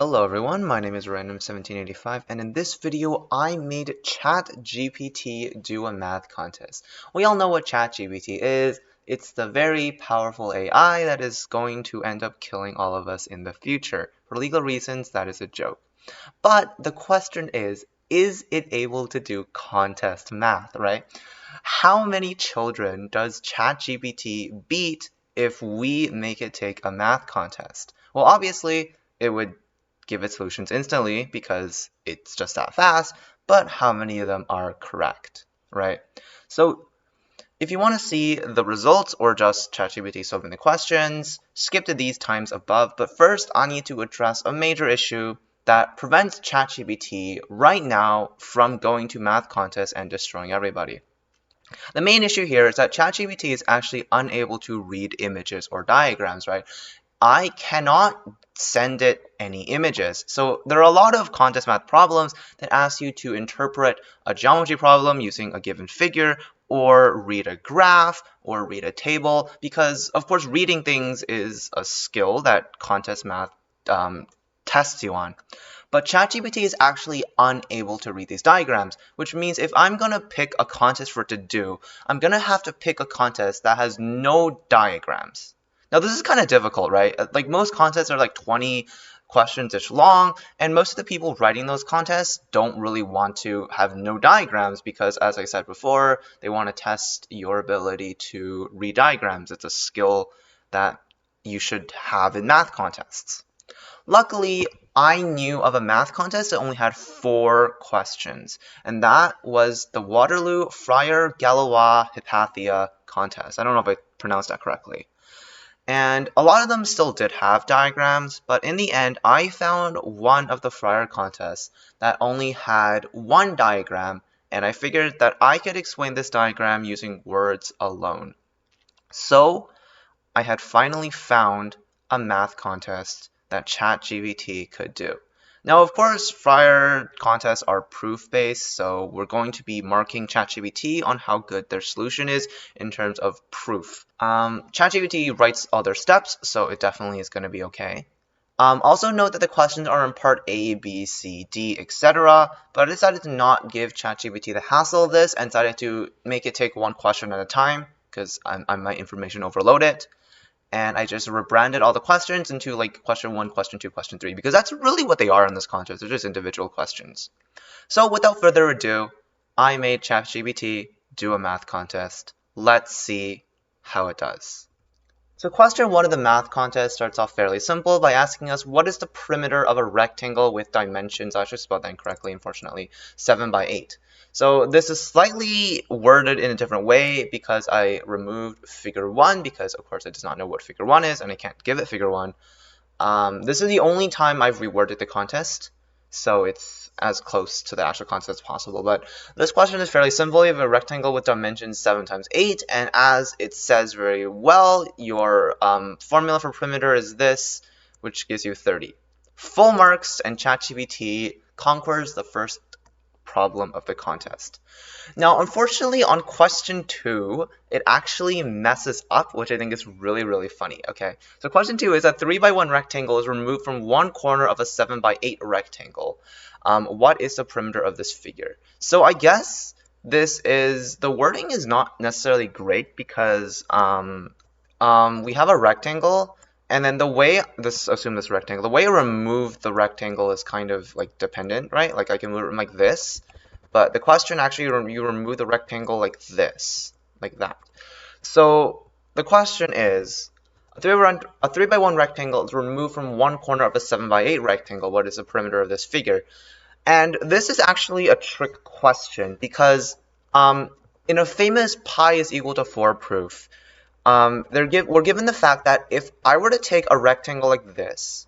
Hello everyone, my name is Random1785 and in this video I made ChatGPT do a math contest. We all know what ChatGPT is. It's the very powerful AI that is going to end up killing all of us in the future. For legal reasons, that is a joke. But the question is it able to do contest math, right? How many children does ChatGPT beat if we make it take a math contest? Well, obviously, it would give it solutions instantly because it's just that fast, but how many of them are correct, right? So if you want to see the results or just ChatGPT solving the questions, skip to these times above, but first I need to address a major issue that prevents ChatGPT right now from going to math contests and destroying everybody. The main issue here is that ChatGPT is actually unable to read images or diagrams, right? I cannot send it any images. So there are a lot of contest math problems that ask you to interpret a geometry problem using a given figure, or read a graph, or read a table, because of course reading things is a skill that contest math tests you on. But ChatGPT is actually unable to read these diagrams, which means if I'm going to pick a contest for it to do, I'm going to have to pick a contest that has no diagrams. Now this is kind of difficult, right? Like most contests are like 20 questions-ish long, and most of the people writing those contests don't really want to have no diagrams because, as I said before, they want to test your ability to read diagrams. It's a skill that you should have in math contests. Luckily, I knew of a math contest that only had 4 questions, and that was the Waterloo Friar Galois Hypatia contest. I don't know if I pronounced that correctly. And a lot of them still did have diagrams, but in the end, I found one of the Friar contests that only had 1 diagram, and I figured that I could explain this diagram using words alone. So, I had finally found a math contest that ChatGPT could do. Now, of course, Friar contests are proof-based, so we're going to be marking ChatGPT on how good their solution is in terms of proof. ChatGPT writes all their steps, so it definitely is going to be okay. Also note that the questions are in part A, B, C, D, etc., but I decided to not give ChatGPT the hassle of this and decided to make it take 1 question at a time because I might information overload it. And I just rebranded all the questions into like question 1, question 2, question 3, because that's really what they are in this contest. They're just individual questions. So without further ado, I made ChatGPT do a math contest. Let's see how it does. So question 1 of the math contest starts off fairly simple by asking us what is the perimeter of a rectangle with dimensions, I should spell that incorrectly unfortunately, 7 by 8. So this is slightly worded in a different way because I removed figure 1 because of course it does not know what figure 1 is and I can't give it figure 1. This is the only time I've reworded the contest, so it's as close to the actual contest as possible. But this question is fairly simple. You have a rectangle with dimensions 7 times 8, and as it says very well, your formula for perimeter is this, which gives you 30. Full marks, and ChatGPT conquers the first problem of the contest. Now, unfortunately, on question 2, it actually messes up, which I think is really, really funny. Okay, so question 2 is a 3 by 1 rectangle is removed from one corner of a 7 by 8 rectangle. What is the perimeter of this figure? So I guess the wording is not necessarily great because we have a rectangle, and then the way the way I remove the rectangle is kind of like dependent, right? Like I can move it like this, but the question actually you remove the rectangle like this, like that. So the question is, a 3 by 1 rectangle is removed from one corner of a 7 by 8 rectangle. What is the perimeter of this figure? And this is actually a trick question because in a famous pi is equal to 4 proof, we're given the fact that if I were to take a rectangle like this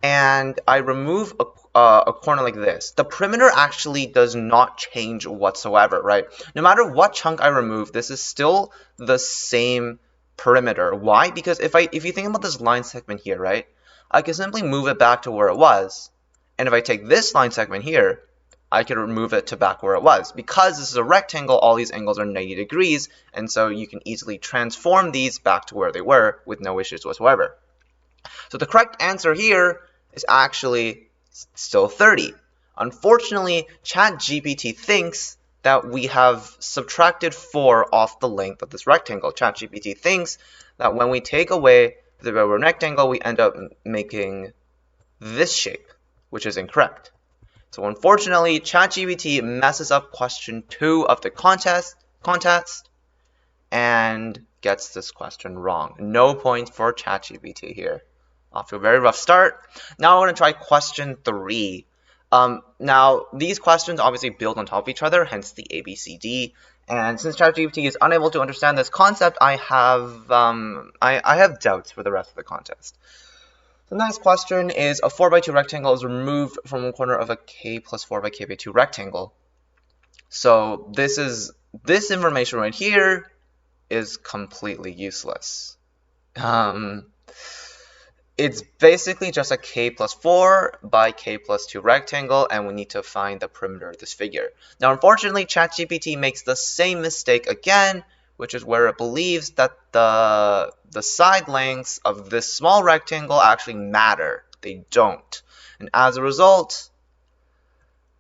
and I remove a corner like this, the perimeter actually does not change whatsoever, right? No matter what chunk I remove, this is still the same perimeter. Why? Because if you think about this line segment here, right, I can simply move it back to where it was, and if I take this line segment here, I could remove it to back where it was. Because this is a rectangle, all these angles are 90 degrees, and so you can easily transform these back to where they were with no issues whatsoever. So the correct answer here is actually still 30. Unfortunately, ChatGPT thinks that we have subtracted 4 off the length of this rectangle. ChatGPT thinks that when we take away the rectangle, we end up making this shape, which is incorrect. So unfortunately, ChatGPT messes up question 2 of the contest and gets this question wrong. No points for ChatGPT here. Off to a very rough start. Now I want to try question 3. Now, these questions obviously build on top of each other, hence the ABCD. And since ChatGPT is unable to understand this concept, I have doubts for the rest of the contest. The next question is a 4x2 rectangle is removed from one corner of a k plus 4 by k by 2 rectangle. So this information right here is completely useless. It's basically just a k plus 4 by k plus 2 rectangle, and we need to find the perimeter of this figure. Now, unfortunately, ChatGPT makes the same mistake again, which is where it believes that the side lengths of this small rectangle actually matter. They don't. And as a result,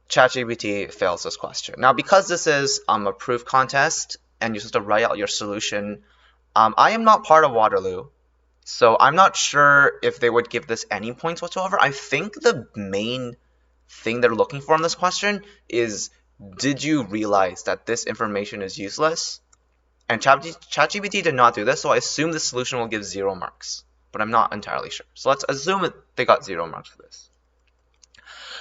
ChatGPT fails this question. Now, because this is a proof contest, and you're supposed to write out your solution, I am not part of Waterloo. So I'm not sure if they would give this any points whatsoever. I think the main thing they're looking for in this question is, did you realize that this information is useless? And ChatGPT did not do this, so I assume the solution will give 0 marks. But I'm not entirely sure. So let's assume they got 0 marks for this.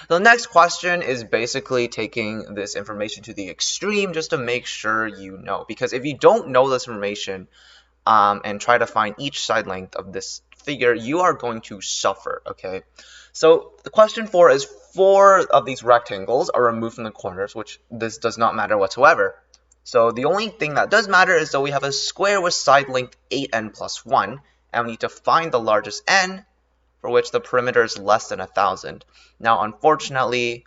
The next question is basically taking this information to the extreme just to make sure you know. Because if you don't know this information, and try to find each side length of this figure, you are going to suffer, okay? So the question 4 is 4 of these rectangles are removed from the corners, which this does not matter whatsoever. So the only thing that does matter is that we have a square with side length 8n plus 1, and we need to find the largest n, for which the perimeter is less than 1,000. Now, unfortunately,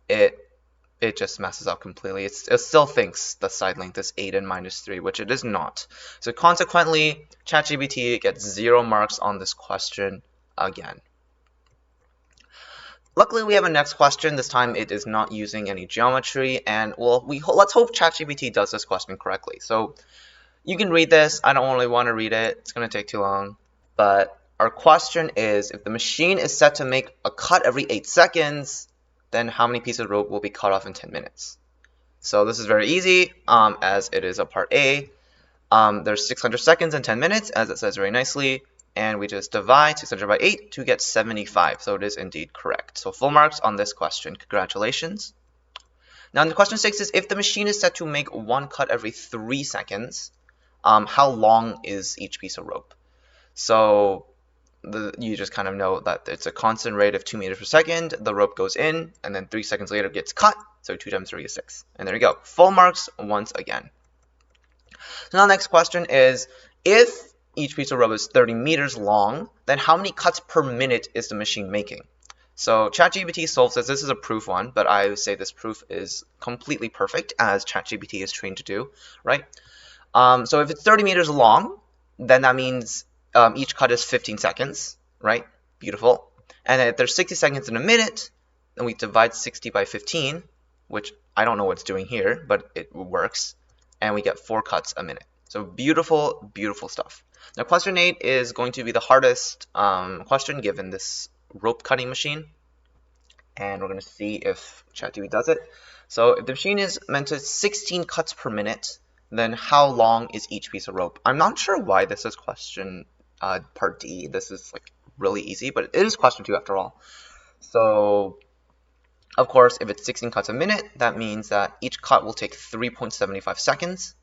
it just messes up completely. It still thinks the side length is 8n minus 3, which it is not. So consequently, ChatGPT gets 0 marks on this question again. Luckily, we have a next question. This time, it is not using any geometry, and well, let's hope ChatGPT does this question correctly. So you can read this. I don't really want to read it. It's going to take too long. But our question is, if the machine is set to make a cut every 8 seconds, then how many pieces of rope will be cut off in 10 minutes? So this is very easy, as it is a part A. There's 600 seconds and 10 minutes, as it says very nicely, and we just divide 600 by 8 to get 75, so it is indeed correct. So full marks on this question. Congratulations. Now, the question 6 is, if the machine is set to make 1 cut every 3 seconds, how long is each piece of rope? So you just kind of know that it's a constant rate of 2 meters per second. The rope goes in, and then 3 seconds later it gets cut. So 2 times 3 is 6. And there you go. Full marks once again. So now the next question is, if each piece of rope is 30 meters long, then how many cuts per minute is the machine making? So ChatGPT solves this. This is a proof one, but I would say this proof is completely perfect, as ChatGPT is trained to do, right? So if it's 30 meters long, then that means each cut is 15 seconds, right? Beautiful. And if there's 60 seconds in a minute, then we divide 60 by 15, which I don't know what's doing here, but it works. And we get 4 cuts a minute. So beautiful, beautiful stuff. Now question 8 is going to be the hardest question given this rope cutting machine. And we're going to see if ChatGPT does it. So if the machine is meant to 16 cuts per minute, then how long is each piece of rope? I'm not sure why this is question part D. This is like really easy, but it is question 2 after all. So of course, if it's 16 cuts a minute, that means that each cut will take 3.75 seconds.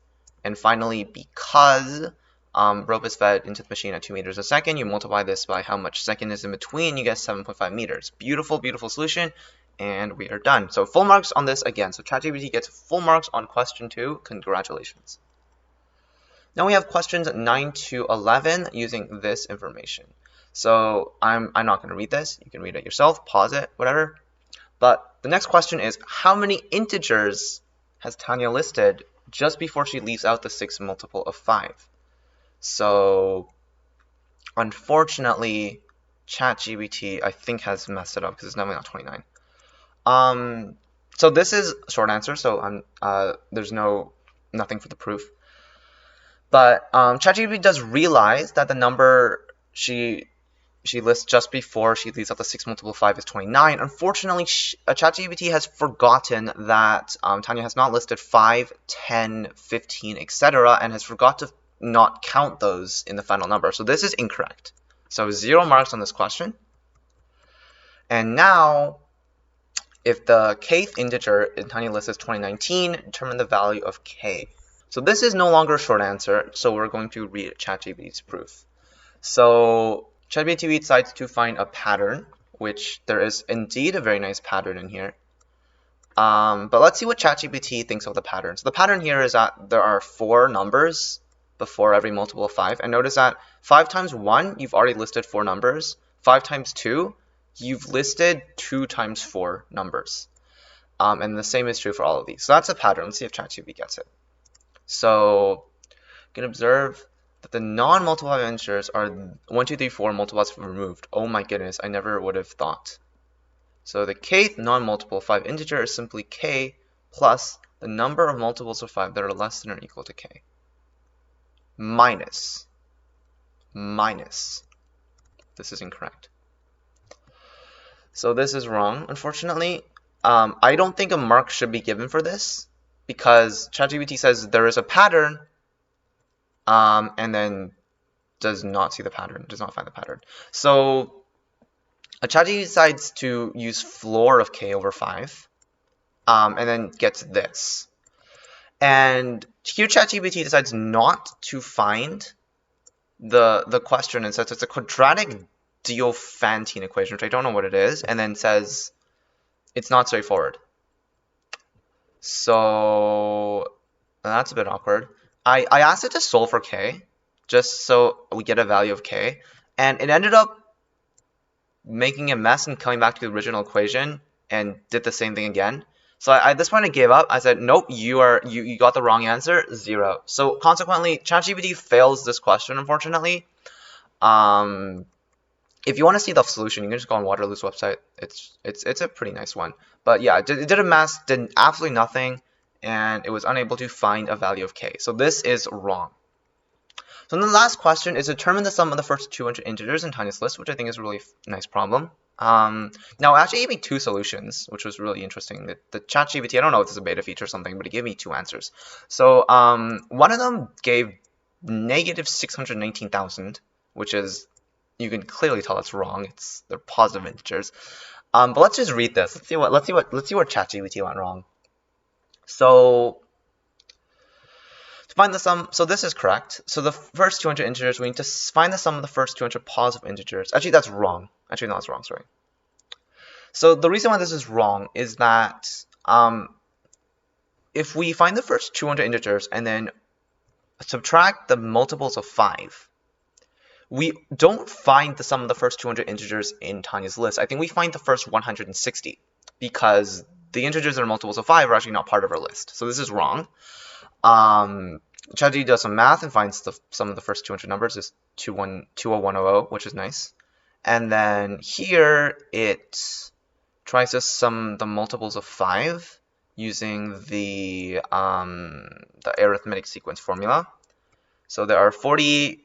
And finally, because rope is fed into the machine at 2 meters a second, you multiply this by how much second is in between, you get 7.5 meters. Beautiful, beautiful solution. And we are done. So full marks on this again. So ChatGPT gets full marks on question 2. Congratulations. Now we have questions 9 to 11 using this information. So I'm not going to read this. You can read it yourself, pause it, whatever. But the next question is, how many integers has Tanya listed just before she leaves out the 6 multiple of 5? So unfortunately, ChatGPT, I think, has messed it up because it's definitely not 29. So this is short answer, so there's nothing for the proof. But ChatGPT does realize that the number she lists just before she leaves out the 6 multiple 5 is 29. Unfortunately, ChatGPT has forgotten that Tanya has not listed 5, 10, 15, etc. and has forgot to not count those in the final number. So this is incorrect. So 0 marks on this question. And now, if the kth integer in Tanya list is 2019, determine the value of k. So this is no longer a short answer, so we're going to read ChatGPT's proof. So ChatGPT decides to find a pattern, which there is indeed a very nice pattern in here. But let's see what ChatGPT thinks of the pattern. So the pattern here is that there are 4 numbers before every multiple of 5. And notice that 5 times 1, you've already listed 4 numbers. 5 times 2, you've listed 2 times 4 numbers. And the same is true for all of these. So that's a pattern. Let's see if ChatGPT gets it. So you can observe that the non-multiplied integers are 1, 2, 3, 4 multiplies removed. Oh my goodness, I never would have thought. So the kth non-multiple of 5 integer is simply k plus the number of multiples of 5 that are less than or equal to k. Minus. This is incorrect. So this is wrong, unfortunately. I don't think a mark should be given for this, because ChatGPT says there is a pattern, and then does not see the pattern, does not find the pattern. So ChatGPT decides to use floor of k over 5, and then gets this. And here ChatGPT decides not to find the question and says it's a quadratic Diophantine equation, which I don't know what it is, and then says it's not straightforward. So that's a bit awkward. I asked it to solve for k, just so we get a value of k, and it ended up making a mess and coming back to the original equation and did the same thing again. So at this point I gave up. I said, nope, you got the wrong answer, 0. So consequently, ChatGPT fails this question, unfortunately. If you want to see the solution, you can just go on Waterloo's website. It's a pretty nice one. But yeah, it did a mess, did absolutely nothing, and it was unable to find a value of k. So this is wrong. So then the last question is determine the sum of the first 200 integers in Tanya's list, which I think is a really nice problem. Now it actually gave me 2 solutions, which was really interesting. The ChatGPT, I don't know if it's a beta feature or something, but it gave me 2 answers. So one of them gave negative 619,000, which is, you can clearly tell it's wrong. They're positive integers. But let's just read this. Let's see where ChatGPT went wrong. So to find the sum, so this is correct. So the first 200 integers, we need to find the sum of the first 200 positive integers. Actually, that's wrong. Actually, no, that's wrong. Sorry. So the reason why this is wrong is that if we find the first 200 integers and then subtract the multiples of 5, we don't find the sum of the first 200 integers in Tanya's list. I think we find the first 160 because the integers that are multiples of 5 are actually not part of our list. So this is wrong. ChatGPT does some math and finds the sum of the first 200 numbers is 20100, which is nice. And then here it tries to sum the multiples of 5 using the arithmetic sequence formula. So there are 40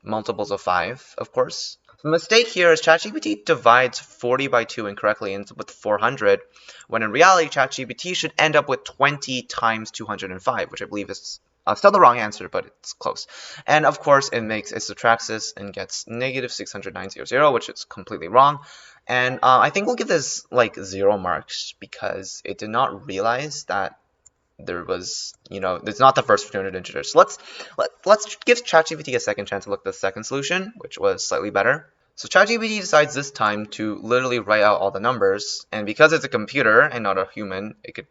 multiples of 5, of course. The mistake here is ChatGPT divides 40 by 2 incorrectly and ends up with 400, when in reality ChatGPT should end up with 20 times 205, which I believe is still the wrong answer, but it's close. And of course it subtracts this and gets negative 609,000, which is completely wrong. And I think we'll give this like 0 marks because it did not realize that there was, it's not the first 200 integers. So let's give ChatGPT a second chance to look at the second solution, which was slightly better. So ChatGPT decides this time to literally write out all the numbers, and because it's a computer and not a human, it could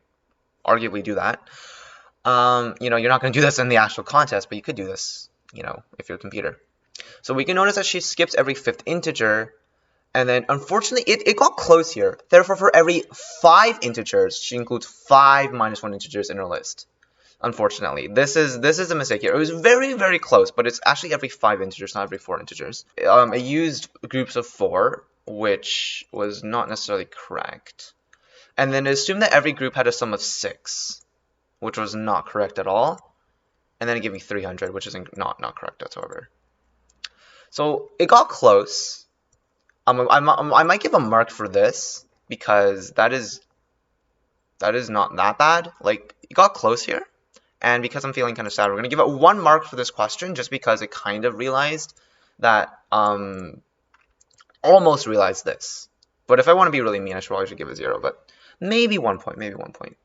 arguably do that. You're not going to do this in the actual contest, but you could do this, if you're a computer. So we can notice that she skips every 5th integer, and then unfortunately it got close here. Therefore, for every 5 integers, she includes 5 minus 1 integers in her list. Unfortunately, this is a mistake here. It was very, very close, but it's actually every 5 integers, not every 4 integers. It used groups of 4, which was not necessarily correct. And then it assumed that every group had a sum of 6, which was not correct at all. And then it gave me 300, which is not correct whatsoever. So it got close. I might give a mark for this because that is not that bad. Like, it got close here. And because I'm feeling kind of sad, we're going to give it 1 mark for this question just because it kind of realized that, almost realized this. But if I want to be really mean, I should probably give it 0, but maybe 1 point, maybe 1 point.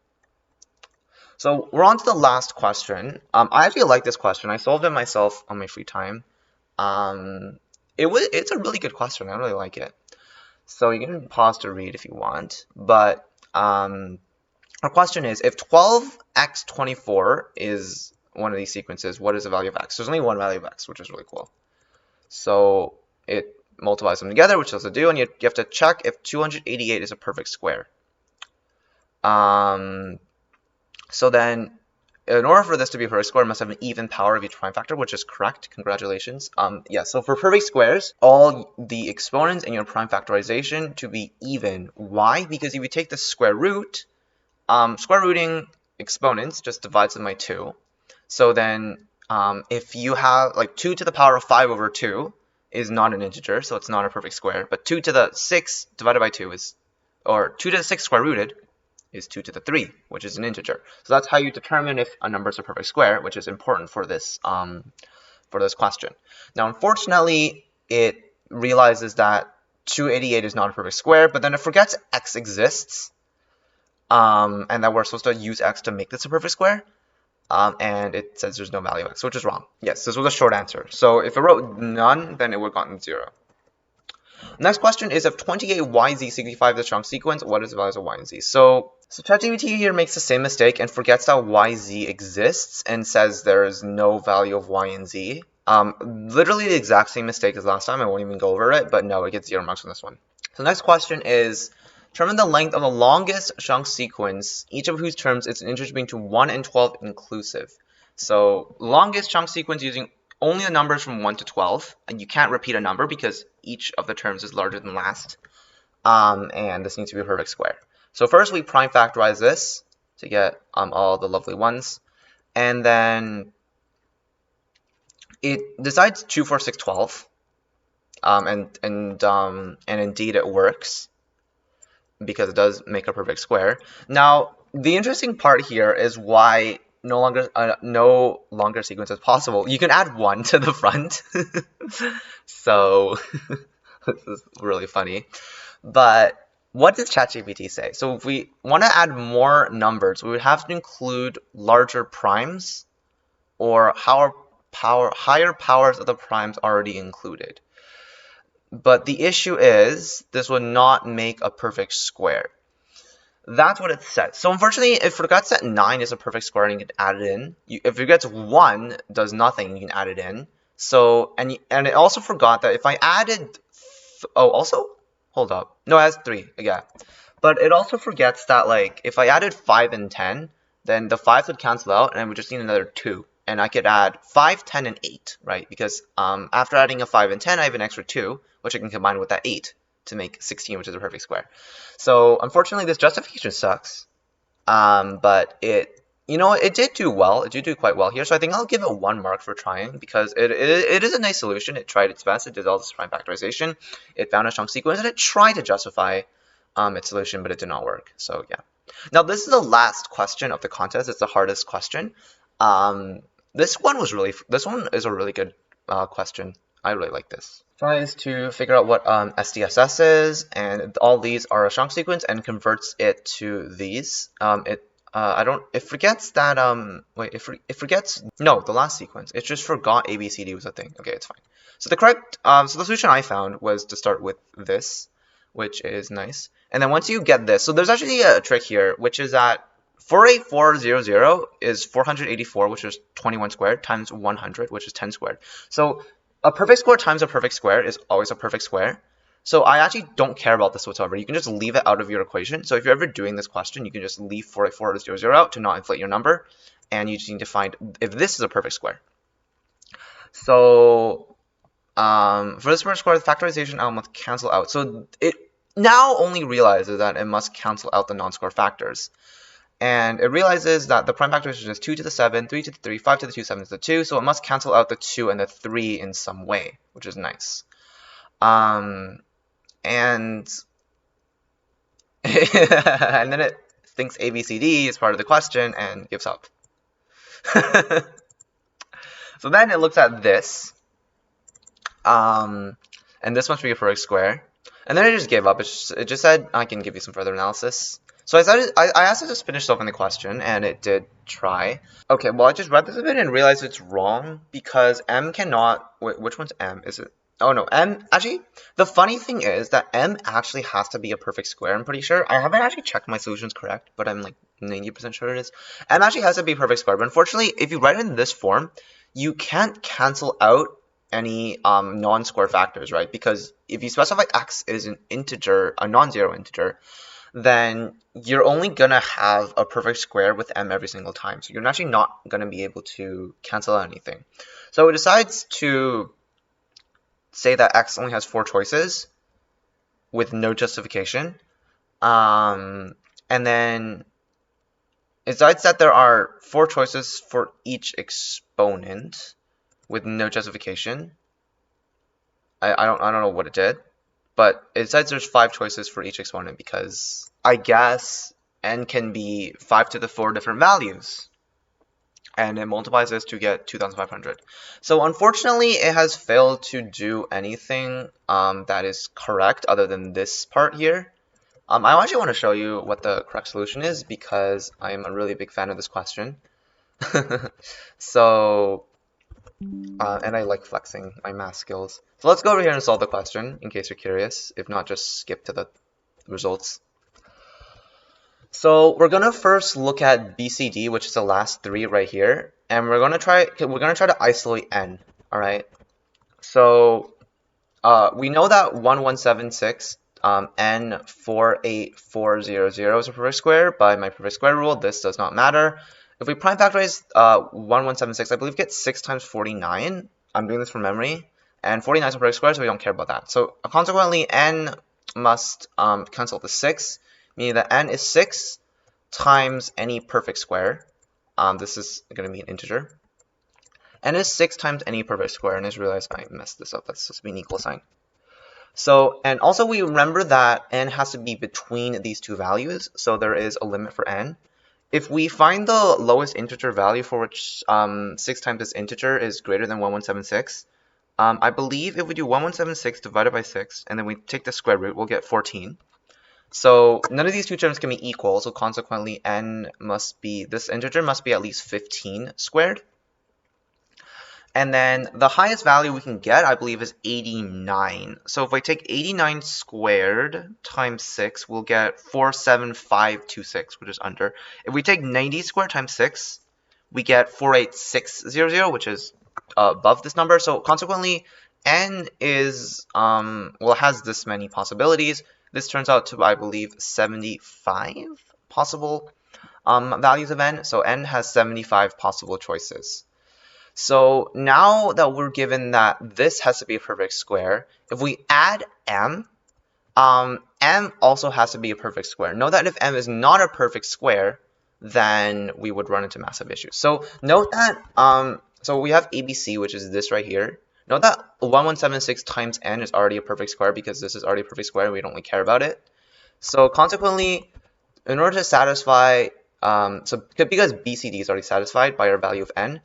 So we're on to the last question. I actually like this question. I solved it myself on my free time. It's a really good question. I really like it. So you can pause to read if you want. But our question is, if 12x24 is one of these sequences, what is the value of x? There's only one value of x, which is really cool. So it multiplies them together, which does it do, and you have to check if 288 is a perfect square. So then, in order for this to be a perfect square, it must have an even power of each prime factor, which is correct. Congratulations. Yeah, so for perfect squares, all the exponents in your prime factorization to be even. Why? Because if you take the square root, square rooting exponents just divides them by 2. So then if you have like 2 to the power of 5 over 2 is not an integer, so it's not a perfect square. But 2 to the 6 divided by 2 is, or 2 to the 6 square rooted is 2 to the 3, which is an integer. So that's how you determine if a number is a perfect square, which is important for this question. Now, unfortunately, it realizes that 288 is not a perfect square, but then it forgets x exists. And that we're supposed to use x to make this a perfect square, and it says there's no value of x, which is wrong. Yes, this was a short answer. So if it wrote none, then it would have gotten 0. Next question is, if 28yz65 is the strong sequence, what is the values of y and z? So ChatGPT here makes the same mistake and forgets that yz exists and says there is no value of y and z. Literally the exact same mistake as last time. I won't even go over it, but no, it gets 0 marks on this one. So next question is, determine the length of the longest chunk sequence, each of whose terms is an integer between 1 and 12 inclusive. So longest chunk sequence using only the numbers from 1 to 12, and you can't repeat a number because each of the terms is larger than last, and this needs to be a perfect square. So first we prime factorize this to get all the lovely ones, and then it decides 2, 4, 6, 12, and indeed it works, because it does make a perfect square. Now, the interesting part here is why no longer sequence is possible. You can add 1 to the front. So this is really funny. But what does ChatGPT say? So if we want to add more numbers, we would have to include larger primes or higher powers of the primes already included. But the issue is, this would not make a perfect square. That's what it says. So unfortunately, it forgets that 9 is a perfect square and you can add it in. If it forgets 1 does nothing, you can add it in. So, and it also forgot that if I added, hold up. No, it has 3, yeah. But it also forgets that, like, if I added 5 and 10, then the 5 would cancel out and I would just need another 2. And I could add 5, 10, and 8, right? Because after adding a 5 and 10, I have an extra 2, which I can combine with that 8 to make 16, which is a perfect square. So unfortunately, this justification sucks. But it did do well. It did do quite well here. So I think I'll give it 1 mark for trying, because it is a nice solution. It tried its best. It did all this prime factorization. It found a chunk sequence, and it tried to justify its solution, but it did not work. So yeah. Now this is the last question of the contest. It's the hardest question. This one is a really good question. I really like this. Tries to figure out what SDSS is, and all these are a chunk sequence, and converts it to these. It forgets that the last sequence. It just forgot ABCD was a thing. Okay, it's fine. So the solution I found was to start with this, which is nice. And then once you get this, so there's actually a trick here, which is that 48400 is 484, which is 21 squared, times 100, which is 10 squared. So a perfect square times a perfect square is always a perfect square. So I actually don't care about this whatsoever. You can just leave it out of your equation. So if you're ever doing this question, you can just leave 48400 out to not inflate your number, and you just need to find if this is a perfect square. So for this perfect square, the factorization element must cancel out. So it now only realizes that it must cancel out the non-square factors. And it realizes that the prime factorization is 2 to the 7, 3 to the 3, 5 to the 2, 7 to the 2, so it must cancel out the 2 and the 3 in some way, which is nice. And and then it thinks ABCD is part of the question and gives up. So then it looks at this, and this must be a perfect square. And then it just gave up. It just said, I can give you some further analysis. So I asked it to finish solving the question, and it did try. Okay, well, I just read this a bit and realized it's wrong because M cannot. Wait, which one's M? Is it? Oh no, M. Actually, the funny thing is that M actually has to be a perfect square. I'm pretty sure. I haven't actually checked my solutions correct, but I'm like 90% sure it is. M actually has to be a perfect square. But unfortunately, if you write it in this form, you can't cancel out any non-square factors, right? Because if you specify x is an integer, a non-zero integer, then you're only gonna have a perfect square with m every single time. So you're actually not gonna be able to cancel out anything. So it decides to say that x only has 4 choices with no justification. And then it decides that there are 4 choices for each exponent with no justification. I don't know what it did, but it says there's 5 choices for each exponent because I guess n can be 5 to the 4 different values, and it multiplies this to get 2,500. So unfortunately, it has failed to do anything that is correct other than this part here. I actually want to show you what the correct solution is because I am a really big fan of this question. So and I like flexing my math skills. So let's go over here and solve the question, in case you're curious. If not, just skip to the results. So we're gonna first look at BCD, which is the last 3 right here, and we're gonna try to isolate n. All right. So we know that 1176 n48400 is a perfect square by my perfect square rule. This does not matter. If we prime factorize 1176, I believe gets 6 times 49. I'm doing this from memory. And 49 is a perfect square, so we don't care about that. So consequently, n must cancel the 6, meaning that n is 6 times any perfect square. This is going to be an integer. N is 6 times any perfect square, and I just realized I messed this up. That's supposed to be an equal sign. So, and also we remember that n has to be between these two values, so there is a limit for n. If we find the lowest integer value for which 6 times this integer is greater than 1176, I believe if we do 1176 divided by 6, and then we take the square root, we'll get 14. So none of these two terms can be equal, so consequently n must be, this integer must be at least 15 squared. And then the highest value we can get, I believe, is 89. So if I take 89 squared times 6, we'll get 47526, which is under. If we take 90 squared times 6, we get 48600, which is above this number. So consequently, n is, well, it has this many possibilities. This turns out to, I believe, 75 possible values of n. So n has 75 possible choices. So now that we're given that this has to be a perfect square, if we add m, m also has to be a perfect square. Note that if m is not a perfect square, then we would run into massive issues. So note that, so we have ABC, which is this right here. Note that 1176 times n is already a perfect square because this is already a perfect square and we don't really care about it. So consequently, in order to satisfy, because BCD is already satisfied by our value of n,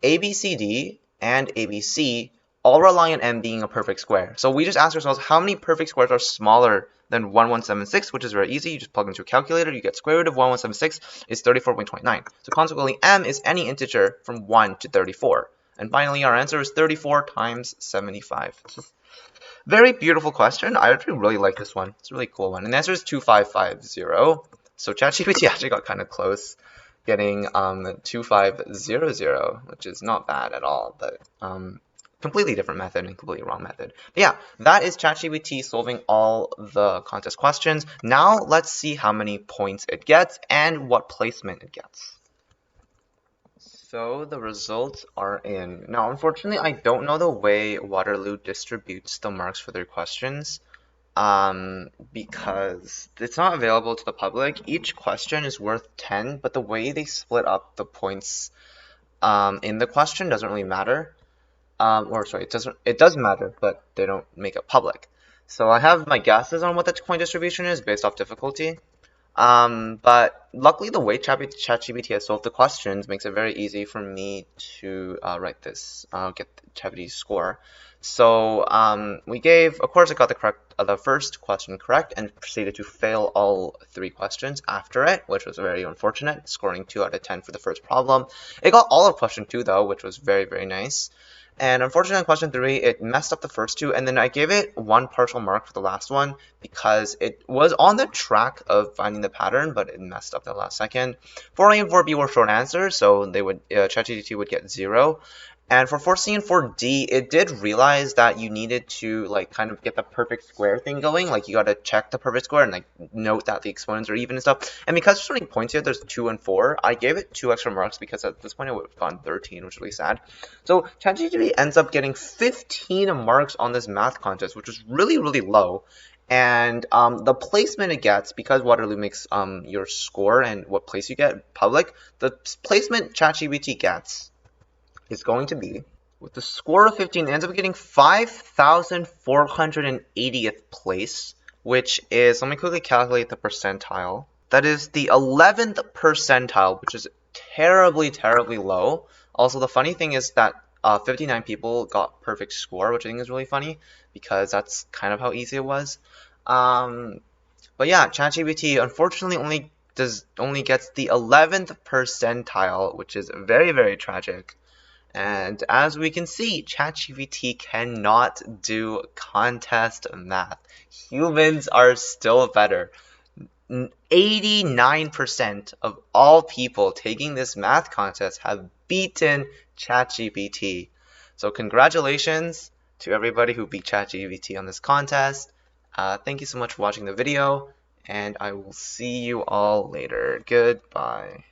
ABCD and ABC all rely on m being a perfect square. So we just ask ourselves how many perfect squares are smaller than 1176, which is very easy. You just plug into a calculator, you get square root of 1176 is 34.29. So consequently, m is any integer from 1 to 34. And finally, our answer is 34 times 75. Very beautiful question. I actually really like this one. It's a really cool one. And the answer is 2550. So ChatGPT actually got kind of close, getting 2500, which is not bad at all. But completely different method and completely wrong method. But yeah, that is ChatGPT solving all the contest questions. Now let's see how many points it gets and what placement it gets. So the results are in. Now, unfortunately, I don't know the way Waterloo distributes the marks for their questions, because it's not available to the public. Each question is worth 10, but the way they split up the points in the question doesn't really matter. Or sorry, it does matter, but they don't make it public. So I have my guesses on what the point distribution is based off difficulty. But luckily the way ChatGPT has solved the questions makes it very easy for me to write this, get ChatGPT's score. So we gave, of course, it got the first question correct and proceeded to fail all 3 questions after it, which was very unfortunate, scoring 2 out of 10 for the first problem. It got all of question 2 though, which was very, very nice. And unfortunately, on question 3, it messed up the first 2, and then I gave it 1 partial mark for the last one because it was on the track of finding the pattern, but it messed up the last second. 4A and 4B were short answers, so they would ChatGPT would get 0. And for 4C and 4D, it did realize that you needed to kind of get the perfect square thing going. Like you got to check the perfect square and note that the exponents are even and stuff. And because there's so many points here, there's 2 and 4. I gave it 2 extra marks because at this point it would have gotten 13, which is really sad. So ChatGPT ends up getting 15 marks on this math contest, which is really, really low. And the placement it gets, because Waterloo makes your score and what place you get public, the placement ChatGPT gets is going to be, with the score of 15, it ends up getting 5,480th place, which is, let me quickly calculate the percentile. That is the 11th percentile, which is terribly, terribly low. Also, the funny thing is that 59 people got perfect score, which I think is really funny, because that's kind of how easy it was. But yeah, ChatGPT unfortunately only gets the 11th percentile, which is very, very tragic. And as we can see, ChatGPT cannot do contest math. Humans are still better. 89% of all people taking this math contest have beaten ChatGPT. So congratulations to everybody who beat ChatGPT on this contest. Thank you so much for watching the video, and I will see you all later. Goodbye.